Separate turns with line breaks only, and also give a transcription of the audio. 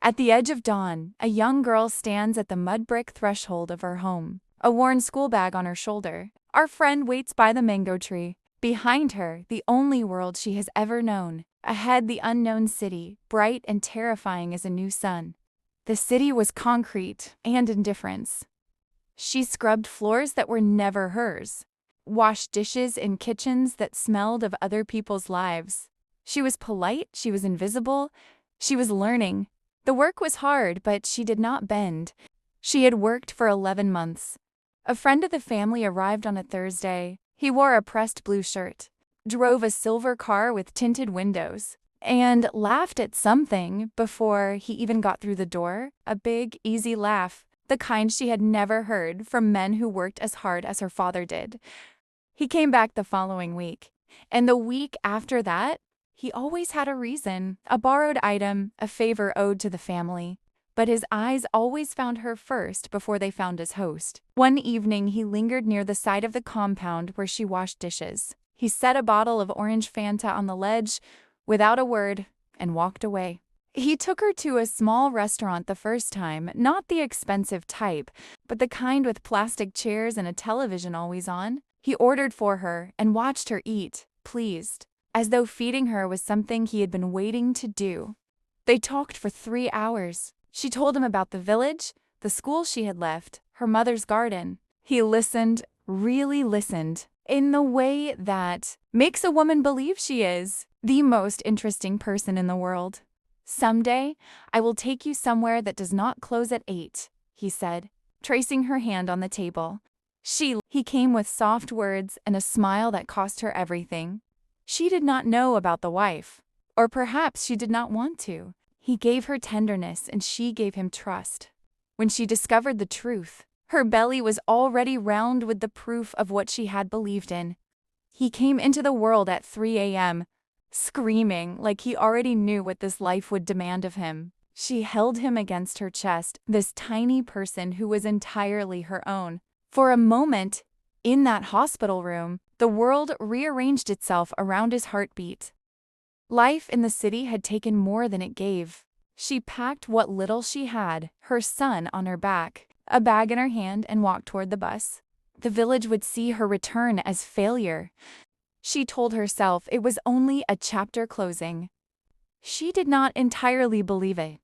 At the edge of dawn, a young girl stands at the mud brick threshold of her home, a worn school bag on her shoulder. Our friend waits by the mango tree. Behind her, the only world she has ever known. Ahead, the unknown city, bright and terrifying as a new sun. The city was concrete and indifference. She scrubbed floors that were never hers, washed dishes in kitchens that smelled of other people's lives. She was polite, she was invisible, she was learning. The work was hard, but she did not bend. She had worked for 11 months. A friend of the family arrived on a Thursday. He wore a pressed blue shirt, drove a silver car with tinted windows, and laughed at something before he even got through the door. A big, easy laugh, the kind she had never heard from men who worked as hard as her father did. He came back the following week, and the week after that, he always had a reason, a borrowed item, a favor owed to the family. But his eyes always found her first before they found his host. One evening, he lingered near the side of the compound where she washed dishes. He set a bottle of orange Fanta on the ledge without a word and walked away. He took her to a small restaurant the first time, not the expensive type, but the kind with plastic chairs and a television always on. He ordered for her and watched her eat, pleased, as though feeding her was something he had been waiting to do. They talked for 3 hours. She told him about the village, the school she had left, her mother's garden. He listened, really listened, in the way that makes a woman believe she is the most interesting person in the world. "Someday, I will take you somewhere that does not close at 8, he said, tracing her hand on the table. He came with soft words and a smile that cost her everything. She did not know about the wife, or perhaps she did not want to. He gave her tenderness and she gave him trust. When she discovered the truth, her belly was already round with the proof of what she had believed in. He came into the world at 3 a.m., screaming like he already knew what this life would demand of him. She held him against her chest, this tiny person who was entirely her own. For a moment, in that hospital room, the world rearranged itself around his heartbeat. Life in the city had taken more than it gave. She packed what little she had, her son on her back, a bag in her hand, and walked toward the bus. The village would see her return as failure. She told herself it was only a chapter closing. She did not entirely believe it.